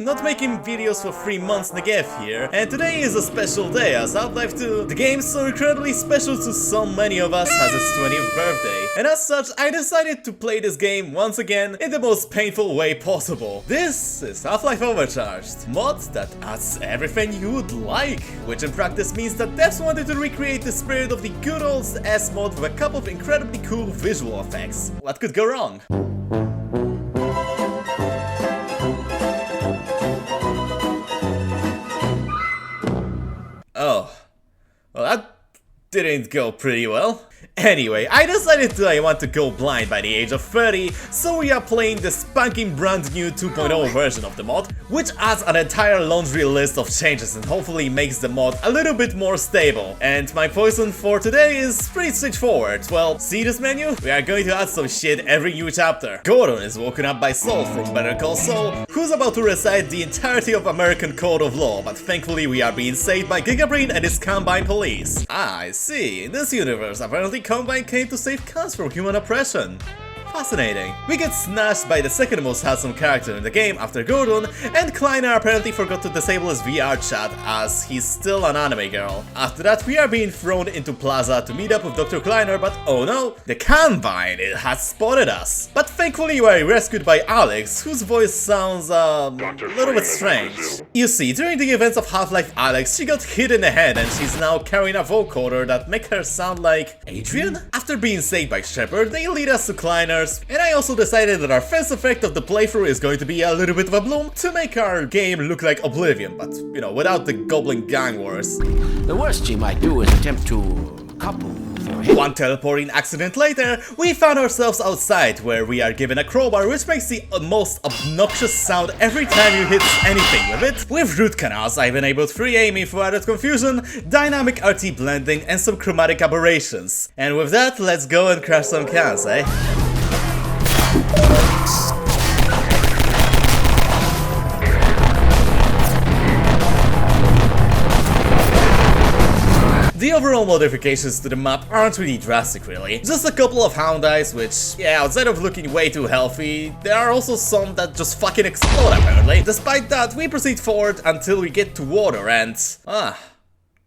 not making videos for 3 months Negev here, and today is a special day as Half-Life 2, the game so incredibly special to so many of us, has its 20th birthday. And as such, I decided to play this game once again in the most painful way possible. This is Half-Life Overcharged, mod that adds everything you would like, which in practice means that devs wanted to recreate the spirit of the good old S mod with a couple of incredibly cool visual effects. What could go wrong? Oh, well, that didn't go pretty well. Anyway, I decided I want to go blind by the age of 30, so we are playing the spanking brand new 2.0 version of the mod, which adds an entire laundry list of changes and hopefully makes the mod a little bit more stable. And my poison for today is pretty straightforward. Well, see this menu? We are going to add some shit every new chapter. Gordon is woken up by Saul from Better Call Saul, who's about to recite the entirety of American Code of Law, but thankfully we are being saved by Gigabrain and his Combine police. Ah, I see. In this universe, apparently Combine came to save cats from human oppression. Fascinating. We get snatched by the second most handsome character in the game after Gordon, and Kleiner apparently forgot to disable his VR chat as he's still an anime girl. After that, we are being thrown into Plaza to meet up with Dr. Kleiner, but oh no, the Combine has spotted us. But thankfully we are rescued by Alex, whose voice sounds a little bit strange. You see, during the events of Half-Life Alex, she got hit in the head and she's now carrying a vocoder that makes her sound like Adrian? After being saved by Shepard, they lead us to Kleiner. And I also decided that our first effect of the playthrough is going to be a little bit of a bloom to make our game look like Oblivion, but, you know, without the goblin gang wars. The worst she might do is attempt to couple with your head. One teleporting accident later, we found ourselves outside, where we are given a crowbar which makes the most obnoxious sound every time you hit anything with it. With root canals, I've enabled free aiming for added confusion, dynamic RT blending, and some chromatic aberrations. And with that, let's go and crash some cans, eh? The overall modifications to the map aren't really drastic really, just a couple of hound eyes which, yeah, outside of looking way too healthy, there are also some that just fucking explode apparently. Despite that, we proceed forward until we get to water and...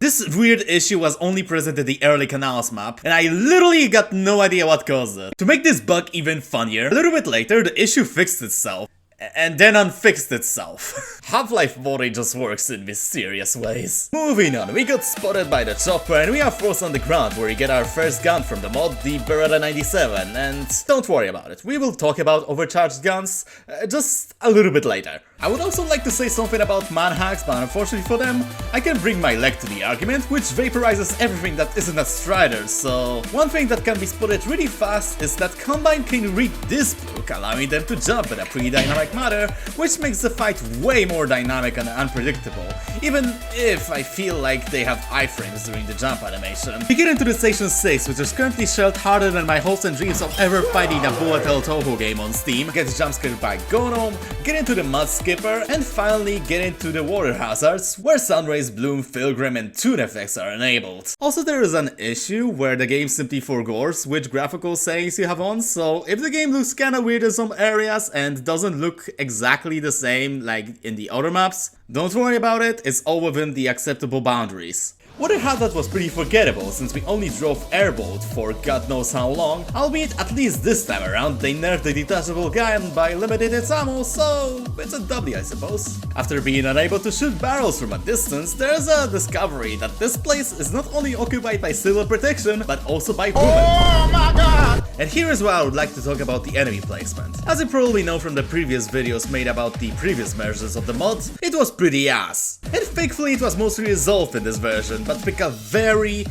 This weird issue was only present in the early canals map, and I literally got no idea what caused it. To make this bug even funnier, a little bit later the issue fixed itself. And then unfixed itself. Half-Life Volley just works in mysterious ways. Moving on, we got spotted by the chopper and we are forced on the ground where we get our first gun from the mod, the Beretta 97, and don't worry about it, we will talk about overcharged guns just a little bit later. I would also like to say something about manhacks, but unfortunately for them, I can bring my leg to the argument, which vaporizes everything that isn't a strider, so... One thing that can be spotted really fast is that Combine can read this book, allowing them to jump in a pretty dynamic manner, which makes the fight way more dynamic and unpredictable, even if I feel like they have iframes during the jump animation. We get into the Station 6, which is currently shelled harder than my hopes and dreams of ever fighting a Boatel Toho game on Steam, get jumpscared by Gnome, get into the Mud Skipper, and finally get into the water hazards, where Sunrays, Bloom, Pilgrim, and Tune effects are enabled. Also, there is an issue where the game simply forgets which graphical settings you have on, so if the game looks kinda weird in some areas and doesn't look exactly the same like in the other maps, don't worry about it, it's all within the acceptable boundaries. Water hazard was pretty forgettable since we only drove airboat for god knows how long, albeit at least this time around they nerfed the detachable gun by limiting its ammo, so it's a W I suppose. After being unable to shoot barrels from a distance, there's a discovery that this place is not only occupied by civil protection, but also by women. Oh my god! And here is where I would like to talk about the enemy placement. As you probably know from the previous videos made about the previous versions of the mod, it was pretty ass. And thankfully it was mostly resolved in this version, but pick a very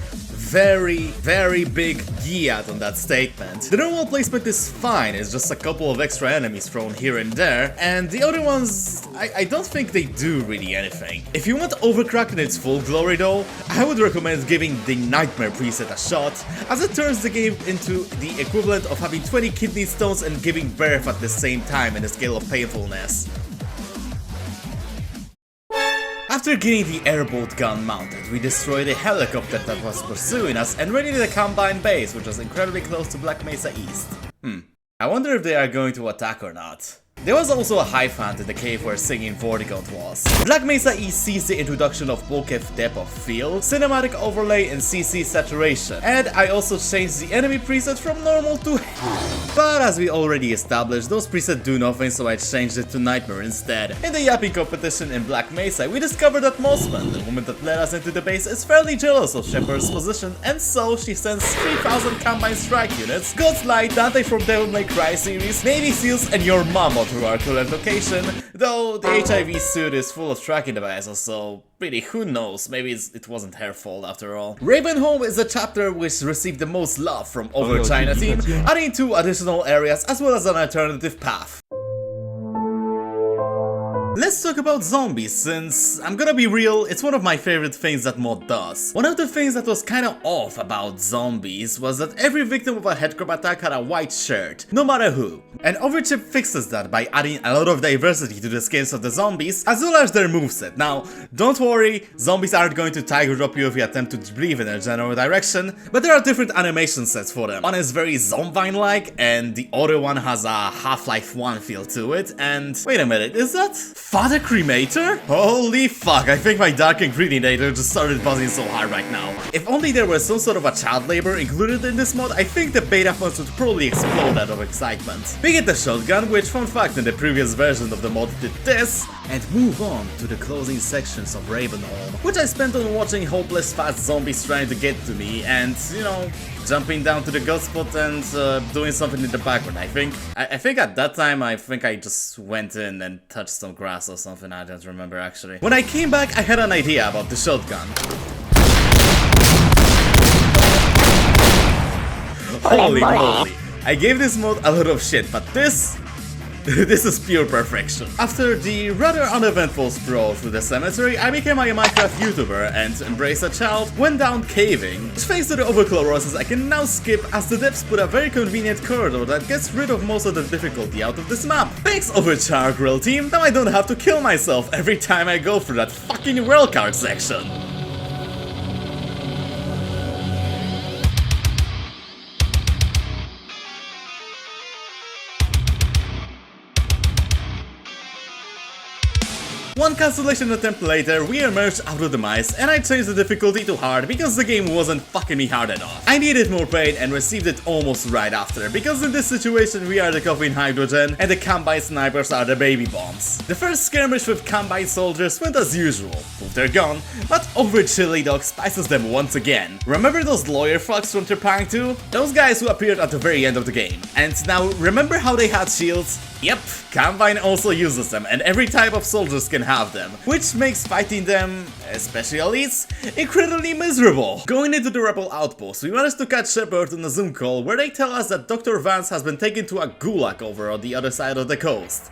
big giat on that statement. The normal placement is fine, it's just a couple of extra enemies thrown here and there, and the other ones, I don't think they do really anything. If you want Overcrack in its full glory though, I would recommend giving the Nightmare preset a shot, as it turns the game into the equivalent of having 20 kidney stones and giving birth at the same time in the scale of painfulness. After getting the airboat gun mounted, we destroyed a helicopter that was pursuing us and raided the Combine base, which was incredibly close to Black Mesa East. I wonder if they are going to attack or not. There was also a hyphant in the cave where singing Vortigaunt was. Black Mesa E sees the introduction of bokeh depth of field, cinematic overlay and CC saturation, and I also changed the enemy preset from normal to hell. But as we already established, those presets do nothing, so I changed it to Nightmare instead. In the yapping competition in Black Mesa, we discovered that Mossman, the woman that led us into the base, is fairly jealous of Shepard's position, and so she sends 3,000 combined strike units, God's Light, Dante from Devil May Cry series, Navy SEALs, and your mama to our current location, though the HIV suit is full of tracking devices, so really, who knows, maybe it wasn't her fault after all. Ravenholm is a chapter which received the most love from over China team, adding 2 additional areas as well as an alternative path. Let's talk about zombies, since I'm gonna be real, it's one of my favorite things that mod does. One of the things that was kinda off about zombies was that every victim of a headcrab attack had a white shirt, no matter who. And Overchip fixes that by adding a lot of diversity to the skins of the zombies, as well as their moveset. Now, don't worry, zombies aren't going to tiger drop you if you attempt to breathe in a general direction, but there are different animation sets for them. One is very Zombine-like, and the other one has a Half-Life 1 feel to it, and wait a minute, is that Father Cremator? Holy fuck, I think my Dark Ingredientator just started buzzing so hard right now. If only there was some sort of a child labor included in this mod, I think the beta funds would probably explode out of excitement. We get the shotgun, which fun fact in the previous version of the mod did this, and move on to the closing sections of Ravenholm, which I spent on watching hopeless fast zombies trying to get to me and, you know, jumping down to the god spot and doing something in the background. I think at that time I just went in and touched some grass or something. I don't remember actually. When I came back, I had an idea about the shotgun. Holy moly! I gave this mod a lot of shit, but this is pure perfection. After the rather uneventful stroll through the cemetery, I became a Minecraft YouTuber and Embrace a Child went down caving. Thanks to the overclock process, I can now skip as the depths put a very convenient corridor that gets rid of most of the difficulty out of this map. Thanks Overchar Grill team, now I don't have to kill myself every time I go through that fucking wildcard section. One cancellation attempt later, we emerged out of the mice and I changed the difficulty to hard because the game wasn't fucking me hard enough. I needed more pain and received it almost right after, because in this situation we are the coughing hydrogen and the combine snipers are the baby bombs. The first skirmish with combine soldiers went as usual, poof they're gone, but Over Chili Dog spices them once again. Remember those lawyer fucks from Trepang 2? Those guys who appeared at the very end of the game. And now remember how they had shields? Yep, Combine also uses them, and every type of soldiers can have them, which makes fighting them, especially elites, incredibly miserable. Going into the rebel outpost, we managed to catch Shepard on a Zoom call where they tell us that Dr. Vance has been taken to a gulag over on the other side of the coast.